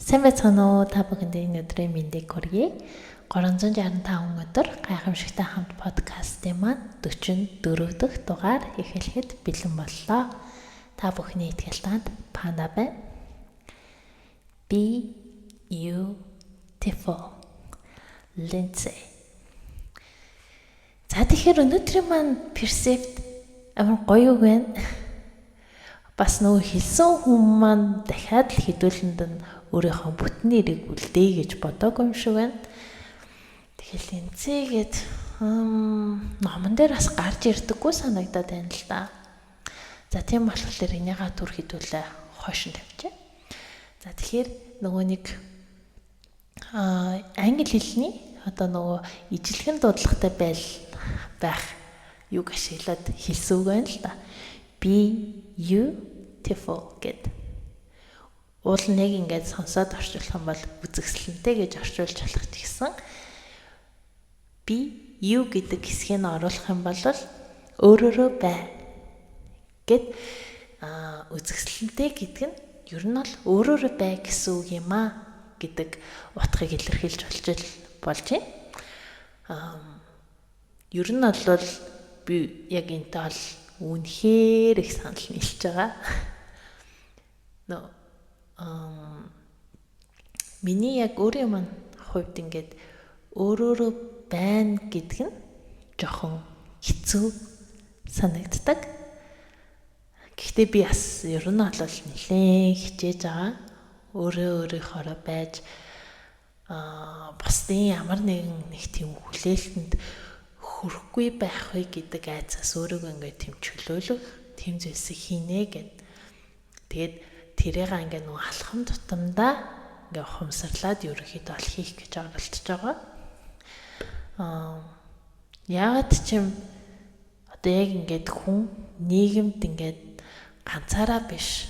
Сайн байцгаана уу? Та бүхэндээ энэ өдрийн мэндийг хүргэе. 365 өдөр гайхамшигтай хамт подкастын маань 44 дахь дугаар эхлэхэд бэлэн боллоо. Та бүхний итгэл таанд Панда байна. Be beautiful. Lindsay. За тэгэхээр өнөөдрийн маань perceived амар гоё үг байна. Бас нөгөө хэлсэн хүн маань дахиад л хэдүүлэнд нь өөрийнхөө бүтэн нэрийг үлдээе гэж бодоогүй юм шиг байна. Тэгэхээр Lindsay-гээд номон дээр бас гарч ирдэггүй санагдаад байна л да. За тийм болохоор энийгээ түр хэдүүлээ хойш нь тавьчих. За тэгэхээр нөгөө нэг англи хэлний одоо нөгөө ижлэгэн дуудлагатай байх юг ашиглаад хэлсэн үг байна л да. Be beautiful гэд. Уул нэг ингээд сонсоод орчуулах юм бол үзэгсэлэнтэй гэж орчуулж болох гэсэн. Be you гэдэг хэсгийг оруулах юм бол өөрөөрөө бай гэд үзэгсэлэнтэй гэдэг нь ер нь бол өөрөөрөө бай гэсэн үг юм аа гэдэг утгыг илэрхийлж болж байна. Ер нь бол би яг энэтэй бол үнэхээр их санал нийлж байгаа. Миний яг өөрийн маань хувьд ингээд өөрөөрөө байна гэдэг нь жоохон хэцүү санагддаг. Гэхдээ би бас ер нь бол нэлээд хичээж байгаа. Өөрийнхоороо байж бусдын ямар нэг тийм хүлээлтэнд хүрэхгүй байх вэ гэдэг айцаас өөрийгөө ингээд тэм чөлөөлөх, тэм зүйлсийг хийнэ гэд. Тэгээд тэрийг ингээд нөгөө алхам тутамдаа ингээд ухамсарлаад ерөөхдөө ол хийх гэж оролдож байгаа. Яагаад ч юм одоо яг ингээд хүн нийгэмд ингээд ганцаараа биш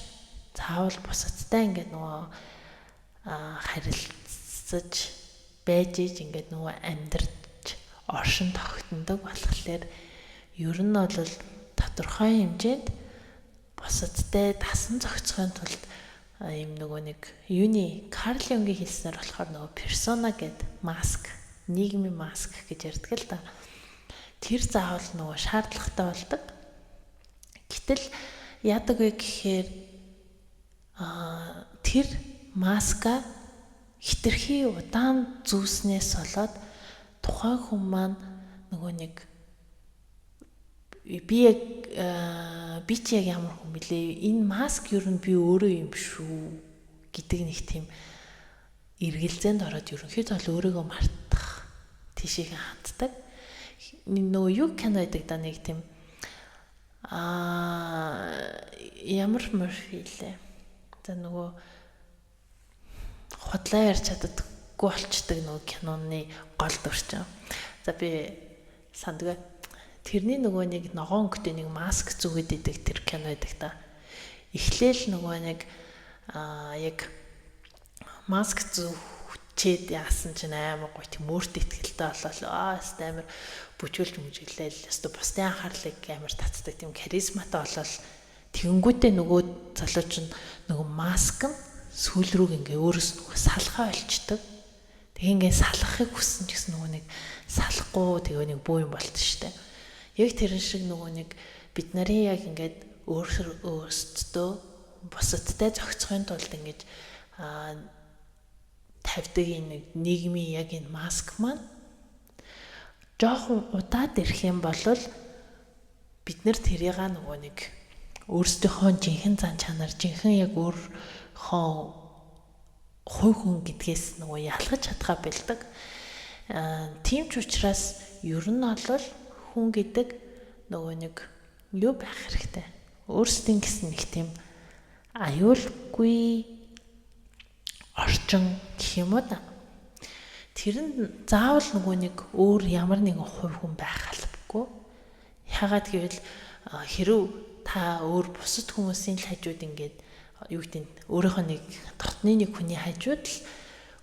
заавал бусадтай ингээд нөгөө харилцаж байж ингээд нөгөө амьдрал оршин тогтнодог болохоор ер нь бол тодорхой хэмжээнд бусадтай дасан зохицохын тулд юм нөгөө нэг юуны Карл Юнгийн хэлснээр болохоор нөгөө персона гэдэг маск, нийгмийн маск гэж ярьдаг л да. Тэр заавал нөгөө шаардлагатай болдог. Гэтэл яадаг вэ гэхээр тэр маска хитрхи удаан зүүснээс болоод тухайн хүн маань нөгөө нэг би чи яг ямар хүн бэлээ, энэ маск ер нь би өөрөө юм шүү гэдэг нэг тийм эргэлзээнд ороод ерөнхийдөө өөрийгөө мартах тийшээ ханддаг. Нөгөө юу кино гэдэг да нэг тийм ямар мөрхилээ. За нөгөө худлаа ярьж чаддаггүй болчдөг нөгөө киноны гол дүрчин. За би сандгаа тэрний нөгөө нэг ногоон өнгөтэй нэг маск зүгээд идэг тэр кино байдаг та. Эхлээл нөгөө нэг яг маск зүчээд яасан чинь амар гоё тийм өөртөө ихтэй болоо. Амар бүжгэлж мүжиглээл. Өстө бусдын анхаарлыг амар татдаг тийм харизматай болол. Тэнгүүтээ нөгөө залууч нь нөгөө маск нь сүүл рүү ингээ өөрөөс нөгөө салхаа олчдөг. Тэгээ ингээ салахыг хүссэн ч гэсэн нөгөө нэг салахгүй тэгээ нэг бүү юм болт штэ. Яг тэрэн шиг нөгөө нэг бид нарын яг ингээд өөрсдөө бусадтай зохицохын тулд ингэж тавьдаг энэ нийгмийн яг энэ маск маань жоохон удаад ирэх юм бол бид нэр тэрийг нөгөө нэг өөрсдийнхөө жинхэнэ зан чанар, жинхэнэ яг өөрийнхөө хувь хүн гэдгээс нөгөө ялгаж чадхаа бэлдэг. Тийм ч учраас ер нь бол хүн гэдэг нөгөө нэг юу байх хэрэгтэй. Өөрсдийн гэсэн нэг тийм аюулгүй орчин гэх юм уу да. Тэр нь заавал нөгөө нэг өөр ямар нэгэн хувь хүн байх албагүй. Яагаад гэвэл хэрв та өөр бусад хүмүүсийн л хажууд ингээд юу гэдэг өөрийнхөө нэг дотны нэг хүний хажууд л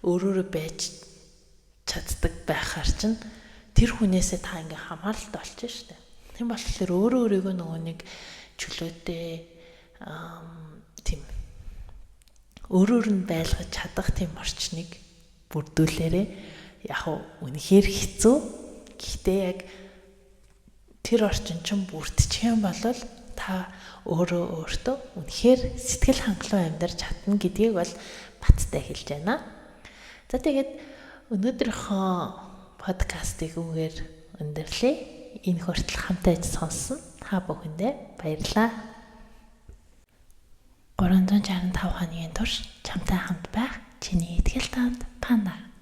өөрөөрөө байж чаддаг байхаар чинь тэр хүнээсээ та ингээ хамааралтай болчих штэ. Тийм болохоор өөрийгөө нөгөө нэг чөлөөтэй тийм өөрөөр нь байлгаж чадах тийм орчныг бүрдүүлээрээ. Яг үнэхээр хэцүү. Гэхдээ яг тэр орчин чинь бүрдчих юм бол та өөртөө үнэхээр сэтгэл хангалуун амьдарч чадна гэдгийг бол баттай хэлж байна. За тэгээд өнөөдрийнхөө подкастыг үгээр өндөрлөе. Энэ хүртэл хамтаа сонссон та бүхэндээ баярлалаа. 365 хоногийн турш чамтай хамт байх чиний итгэл таанд Панда.